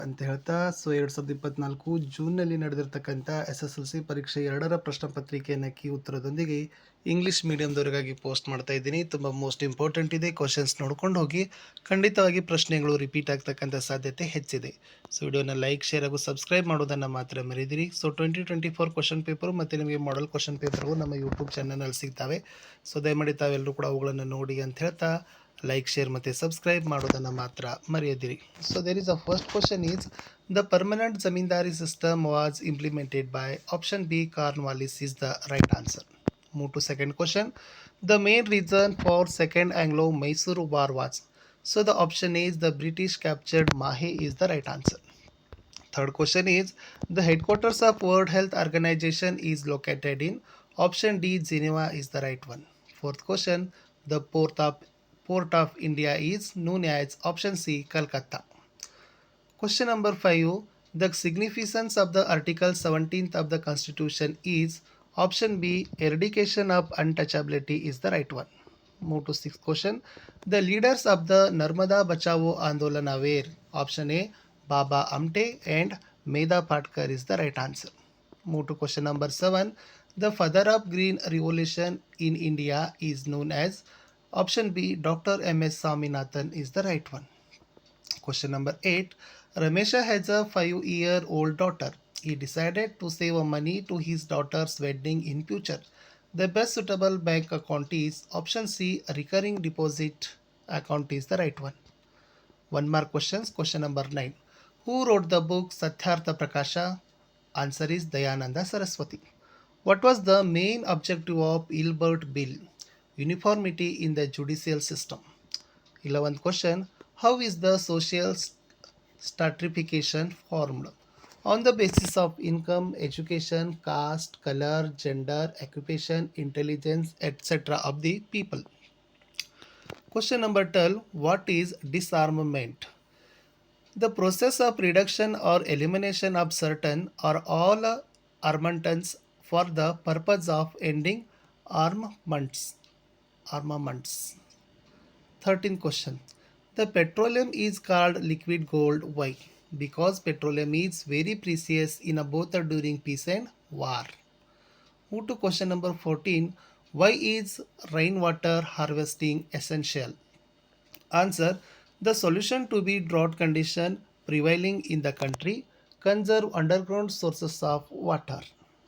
ಅಂತ ಹೇಳ್ತಾ 2024 ಜೂನ್ನಲ್ಲಿ ನಡೆದಿರ್ತಕ್ಕಂಥ SSLC ಪರೀಕ್ಷೆ 2ರ ಪ್ರಶ್ನೆ ಪತ್ರಿಕೆಯನ್ನು ಕೀ ಉತ್ತರದೊಂದಿಗೆ ಇಂಗ್ಲೀಷ್ ಮೀಡಿಯಂದವರಿಗಾಗಿ ಪೋಸ್ಟ್ ಮಾಡ್ತಾ ಇದ್ದೀನಿ. ತುಂಬ ಮೋಸ್ಟ್ ಇಂಪಾರ್ಟೆಂಟ್ ಇದೆ. ಕ್ವಶನ್ಸ್ ನೋಡ್ಕೊಂಡು ಹೋಗಿ. ಖಂಡಿತವಾಗಿ ಪ್ರಶ್ನೆಗಳು ರಿಪೀಟ್ ಆಗ್ತಕ್ಕಂಥ ಸಾಧ್ಯತೆ ಹೆಚ್ಚಿದೆ. ಸೊ ವಿಡಿಯೋನ ಲೈಕ್, ಶೇರ್ ಹಾಗೂ ಸಬ್ಸ್ಕ್ರೈಬ್ ಮಾಡೋದನ್ನು ಮಾತ್ರ ಮರೆಯದಿರಿ. ಸೊ 2024 ಕ್ವಶನ್ ಪೇಪರು ಮತ್ತು ನಿಮಗೆ ಮಾಡೆಲ್ ಕ್ವಶನ್ ಪೇಪರ್ಗಳು ನಮ್ಮ ಯೂಟ್ಯೂಬ್ ಚಾನಲ್ನಲ್ಲಿ ಸಿಗ್ತವೆ. ಸೊ ದಯಮಾಡಿ ತಾವೆಲ್ಲರೂ ಕೂಡ ಅವುಗಳನ್ನು ನೋಡಿ ಅಂತ ಹೇಳ್ತಾ ಲೈಕ್, ಶೇರ್ ಮತ್ತು ಸಬ್ಸ್ಕ್ರೈಬ್ ಮಾಡೋದನ್ನು ಮಾತ್ರ ಮರೆಯದಿರಿ. So there is a first question is the permanent zamindari system was implemented by option B Cornwallis is the right answer. Move to second question. The main reason for second Anglo-Mysore war was. So the option is the British captured Mahe is the right answer. Third question is the headquarters of World Health Organization is located in. Option D Geneva is the right one. Fourth question, the port of India is known as. Option C Calcutta. Question number 5, the significance of the Article 17th of the Constitution is. Option B eradication of untouchability is the right one. Move to sixth question. The leaders of the Narmada Bachao Andolana were. Option A Baba Amte and Meda Patkar is the right answer. Move to question number 7. The father of green revolution in India is known as. Option B Dr. M.S. Swaminathan is the right one. Question number 8. Ramesha has a 5-year-old daughter. He decided to save money to his daughter's wedding in future. The best suitable bank account is. Option C recurring deposit account is the right one. One more questions. Question number 9. Who wrote the book Satyartha Prakasha? Answer is Dayananda Saraswati. What was the main objective of Ilbert Bill? Uniformity in the judicial system. 11th question. How is the social stratification formed? On the basis of income, education, caste, color, gender, occupation, intelligence, etc. of the people. Question number 12. What is disarmament? The process of reduction or elimination of certain or all armaments for the purpose of ending armaments. 13th question. The petroleum is called liquid gold. Why? Because petroleum is very precious in both during peace and war. Move to question number 14. Why is rainwater harvesting essential? Answer. The solution to be drought condition prevailing in the country. Conserve underground sources of water.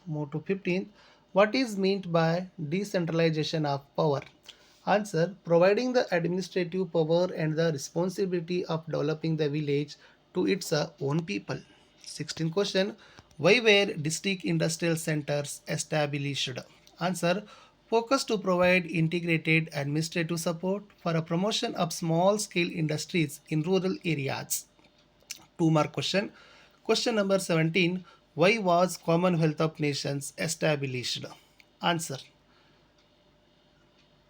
Move to 15. What is meant by decentralization of power? Answer. Providing the administrative power and the responsibility of developing the village to its own people. 16th question. Why were district industrial centers established? Answer. Focus to provide integrated administrative support for a promotion of small scale industries in rural areas. 2 more question. Question number 17. Why was Commonwealth of Nations established? Answer.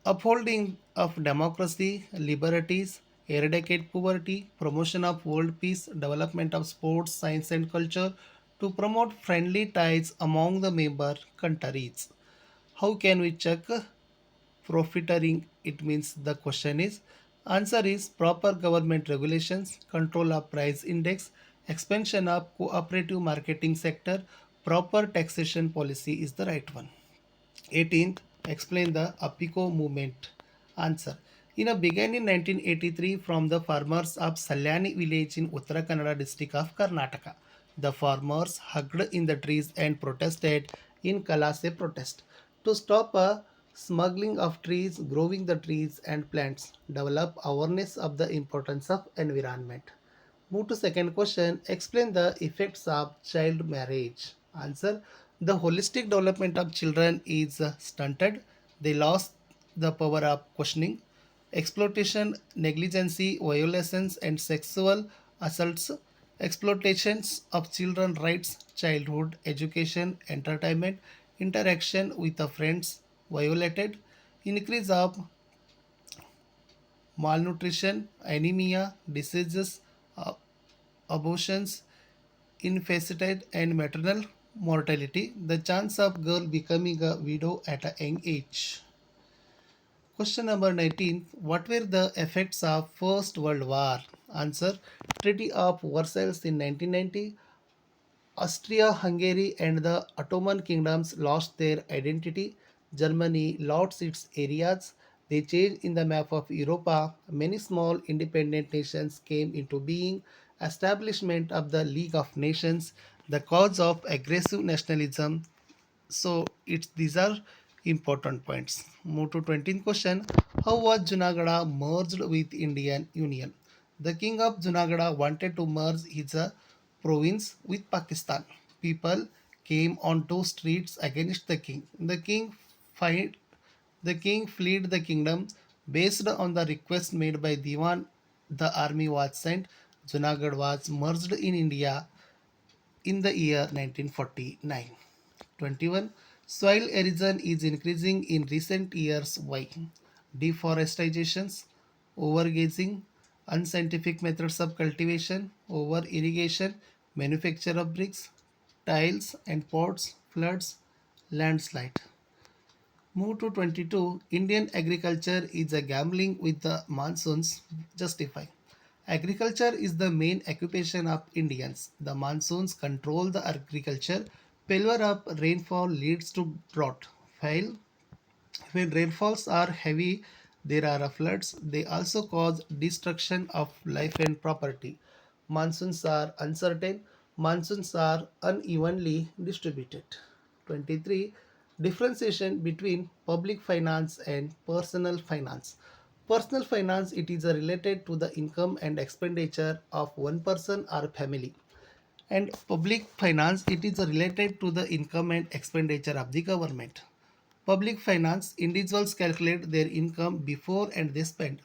Upholding of democracy, liberties, eradicate poverty, promotion of world peace, development of sports, science and culture, to promote friendly ties among the member countries. How can we check profiteering? It means the question is. Answer is proper government regulations, control of price index, expansion of cooperative marketing sector, proper taxation policy is the right one. 18th. Explain the Apico movement. Answer. Began in 1983 from the farmers of Salyani village in Uttara Kannada district of Karnataka. The farmers hugged in the trees and protested in Kalase protest to stop smuggling of trees, growing the trees and plants, develop awareness of the importance of environment. Move to second question. Explain the effects of child marriage. Answer. The holistic development of children is stunted. They lost the power of questioning. Exploitation, negligence, violations and sexual assaults. Exploitations of children rights, childhood, education, entertainment, interaction with the friends violated. Increase of malnutrition, anemia, diseases, abortions, infanticide and maternal mortality. The chance of girl becoming a widow at a young age. Question number 19. What were the effects of First World War? Answer, Treaty of Versailles in 1990. Austria-Hungary and the Ottoman kingdoms lost their identity. Germany lost its areas. They changed in the map of Europa. Many small independent nations came into being. Establishment of the League of Nations. The cause of aggressive nationalism. So it's these are important points. Move to 20th question. How was Junagada merged with Indian Union? The king of Junagada wanted to merge his province with Pakistan. People came onto streets against the king. Fight, the king fled the kingdom. Based on the request made by Diwan, the army was sent. Junagadh was merged in India in the year 1949. 21. Soil erosion is increasing in recent years. Why? Deforestation, overgrazing, unscientific methods of cultivation, over irrigation, manufacture of bricks, tiles and pots, floods, landslide. Move to 22. Indian agriculture is a gambling with the monsoons. Justify. Agriculture is the main occupation of Indians. The monsoons control the agriculture. Failure of rainfall leads to drought. Fail. When rainfalls are heavy, there are floods. They also cause destruction of life and property. Monsoons are uncertain. Monsoons are unevenly distributed. 23. Differentiation between public finance and personal finance. Personal finance, it is related to the income and expenditure of one person or family, and public finance, it is related to the income and expenditure of the government. Public finance, individuals calculate their income before and they spend.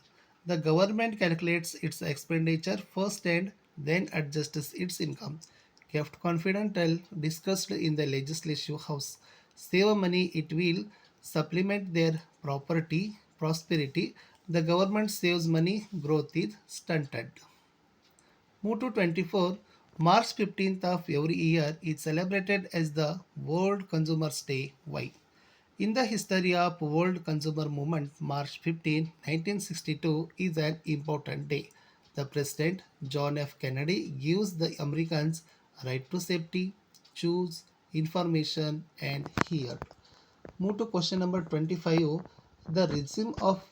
The government calculates its expenditure first and then adjusts its income. Kept confidential, discussed in the legislative house. Save money, it will supplement their prosperity. The government saves money, growth is stunted. Move to 24. March 15th of every year is celebrated as the World Consumers Day. Why? In the history of World Consumer Movement, March 15, 1962 is an important day. The President John F. Kennedy gives the Americans right to safety, choose, information and hear. Move to question number 25. The regime of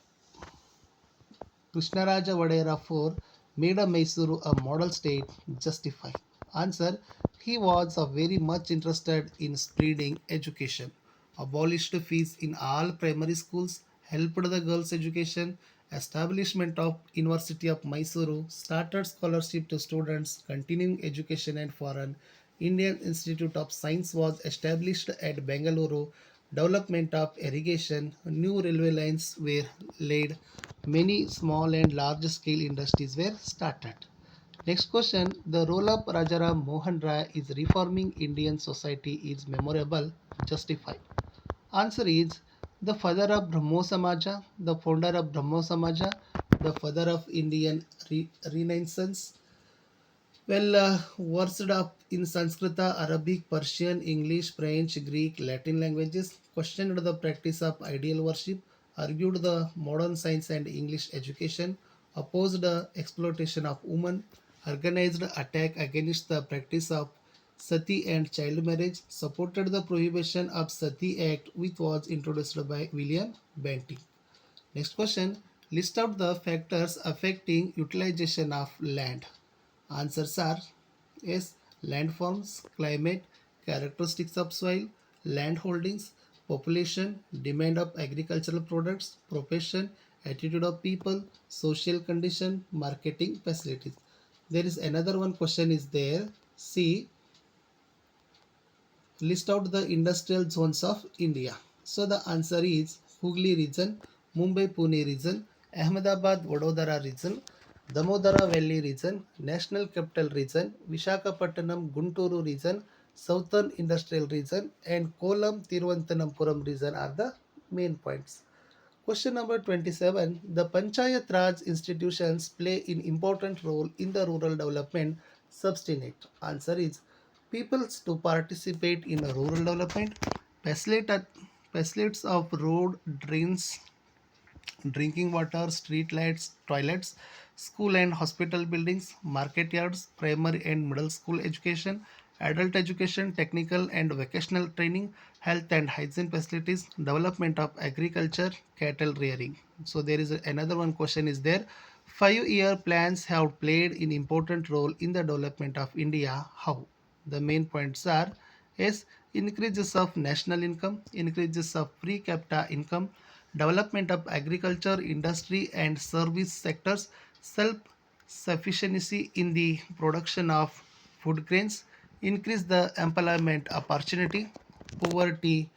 Krishnaraja Vadera IV made a Mysuru a model state. Justify. Answer, he was very much interested in spreading education, abolished fees in all primary schools, helped the girls' education, establishment of University of Mysuru, started scholarship to students, continuing education and foreign. Indian Institute of Science was established at Bengaluru, development of irrigation, new railway lines were laid, many small and large scale industries were started. Next question, the role of Rajaram Mohan Rai is reforming Indian society is memorable. Justify. Answer is the father of Brahmo Samaja, the founder of Brahmo Samaja, the father of Indian Renaissance. Well, versed up in Sanskrita, Arabic, Persian, English, French, Greek, Latin languages, questioned the practice of ideal worship, argued the modern science and English education, opposed the exploitation of women, organized attack against the practice of sati and child marriage, supported the prohibition of Sati Act which was introduced by William Bentinck. Next question, list out the factors affecting utilization of land. Answers are S. Landforms, climate, characteristics of soil, land holdings, population, demand of agricultural products, profession, attitude of people, social condition, marketing facilities. There is another one question is there. C. List out the industrial zones of India. So the answer is Hooghly region, Mumbai Pune region, Ahmedabad Vadodara region, Damodara Valley region, National Capital region, Visakhapatnam Gunturu region, Southern Industrial region, and Kollam Thiruvananthapuram region are the main points. Question number 27. The Panchayat Raj institutions play an important role in the rural development. Substinate. Answer is peoples to participate in rural development, facilities of road, drains, drinking water, street lights, toilets, school and hospital buildings, market yards, primary and middle school education, adult education, technical and vocational training, health and hygiene facilities, development of agriculture, cattle rearing. So there is another one question is there. 5-year plans have played an important role in the development of India. How? The main points are is increases of national income, increases of free capita income, development of agriculture, industry and service sectors, self-sufficiency in the production of food grains, increase the employment opportunity, poverty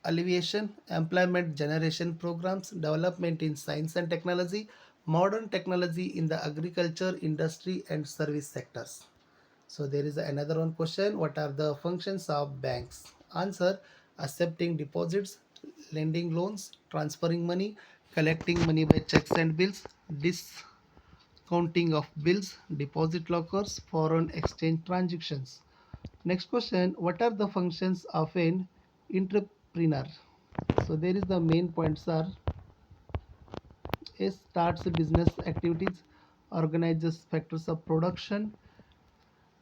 alleviation, employment generation programs, development in science and technology, modern technology in the agriculture, industry and service sectors. So there is another one question. What are the functions of banks? Answer: accepting deposits, lending loans, transferring money, collecting money by checks and bills, discounting of bills, deposit lockers, foreign exchange transactions. Next question. What are the functions of an entrepreneur? So there is the main points are: A starts business activities, organizes factors of production,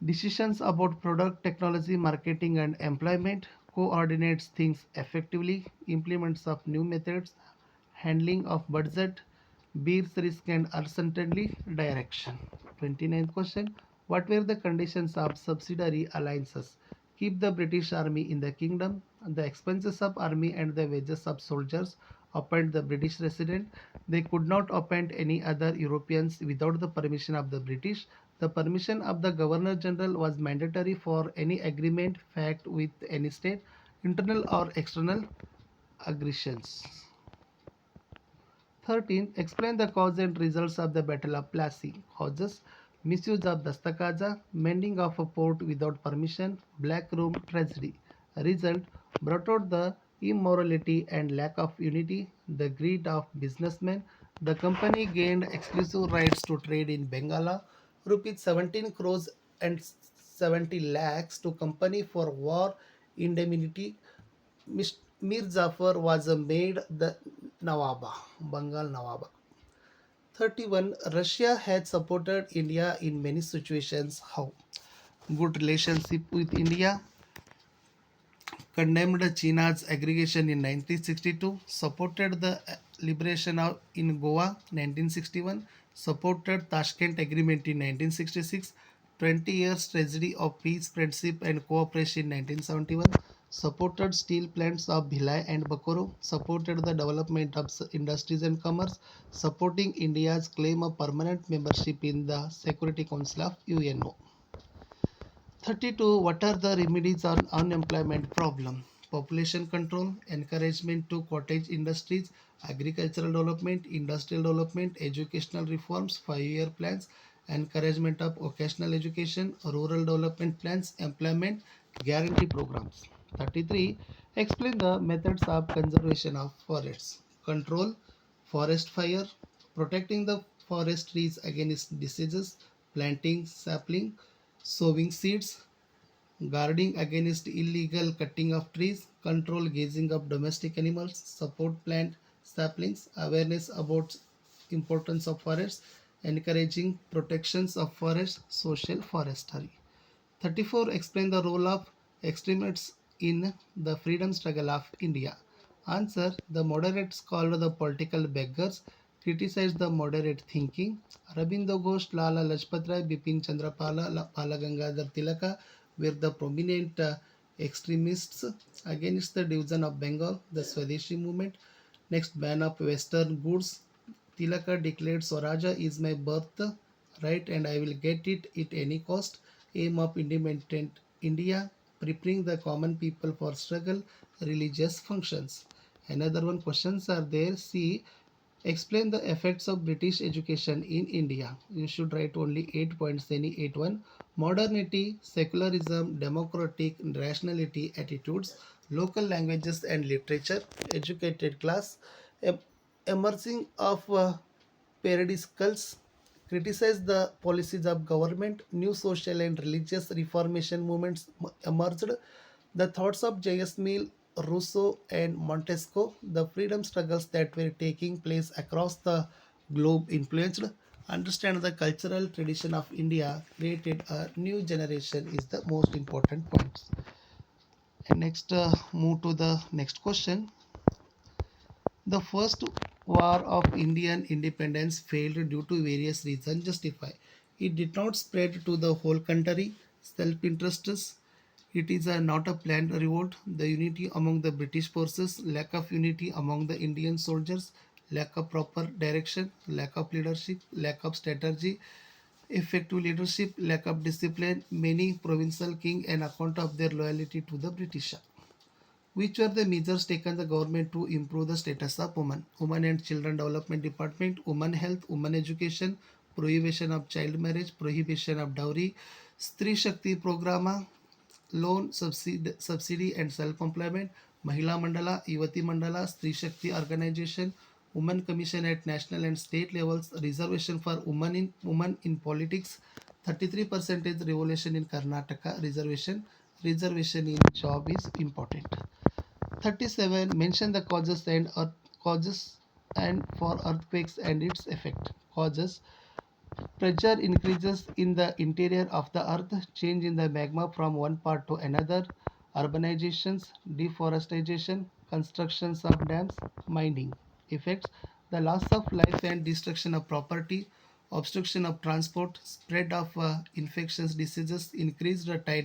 decisions about product, technology, marketing, and employment, coordinates things effectively, implements of new methods, handling of budget, bears risk and uncertainty, direction. 29th question. What were the conditions of subsidiary alliances? Keep the British Army in the kingdom, the expenses of army and the wages of soldiers, appoint the British resident. They could not appoint any other Europeans without the permission of the British. The permission of the Governor General was mandatory for any agreement fact with any state, internal or external aggressions. 13. Explain the cause and results of the Battle of Plassey. Causes: misuse of Dastakaja, mending of a port without permission, black room tragedy. Result: brought out the immorality and lack of unity, the greed of businessmen. The company gained exclusive rights to trade in Bengala, rupees 17 crores and 70 lakhs to company for war indemnity. Mir Jafar was made the Nawaba, Bengal Nawaba. 31. Russia had supported India in many situations. How? Good relationship with India, condemned China's aggression in 1962, supported the liberation of in Goa 1961, supported Tashkent Agreement in 1966, 20 years tragedy of peace, friendship and cooperation in 1971, supported steel plants of Bhilai and Bokoro, supported the development of industries and commerce, supporting India's claim of permanent membership in the Security Council of UNO. 32. What are the remedies on unemployment problem? Population control, encouragement to cottage industries, agricultural development, industrial development, educational reforms, 5-year plans, encouragement of vocational education, rural development plans, employment guarantee programs. 33. Explain the methods of conservation of forests. Control forest fire, protecting the forest trees against diseases, planting sapling, sowing seeds, guarding against illegal cutting of trees, control grazing of domestic animals, support plant saplings, awareness about importance of forests, encouraging protections of forests, social forestry. 34. Explain the role of extremists in the freedom struggle of India. Answer: the moderates called the political beggars, criticized the moderate thinking. Arabindo Ghosh, Lala Lajpat Rai, Bipin Chandrapala, Pala Gangadhar Tilaka were the prominent extremists against the division of Bengal, the Swadeshi movement. Next, ban of Western goods. Tilaka declared Swaraja is my birth right and I will get it at any cost. Aim of independent India, preparing the common people for struggle, religious functions. Another one questions are there. See, explain the effects of British education in India. You should write only 8 points, any 8 one. Modernity, secularism, democratic rationality attitudes, local languages and literature, educated class, em- emerging of periodicals, criticize the policies of government, new social and religious reformation movements emerged, the thoughts of J.S. Mill, Rousseau, and Montesquieu, the freedom struggles that were taking place across the globe influenced. Understand the cultural tradition of India created a new generation is the most important points. And next, move to the next question. The first war of Indian independence failed due to various reasons. Justify. It did not spread to the whole country. Self-interests. It is not a planned revolt. The unity among the British forces, lack of unity among the Indian soldiers, lack of proper direction, lack of leadership, lack of strategy, effective leadership, lack of discipline, many provincial king on account of their loyalty to the British. Which were the measures taken the government to improve the status of women? Women and Children Development Department, women health, women education, prohibition of child marriage, prohibition of dowry, Stri Shakti Programa, loan subsidy and self-employment, Mahila Mandala, Yuvati Mandala, Stri Shakti Organization, Women Commission at national and state levels, reservation for women in politics, 33% revolution in Karnataka, reservation in job is important. 37. Mention the causes and for earthquakes and its effect. Causes: pressure increases in the interior of the earth, change in the magma from one part to another, urbanizations, deforestation, constructions of dams, mining. Effects: the loss of life and destruction of property, obstruction of transport, spread of infectious diseases, increased tide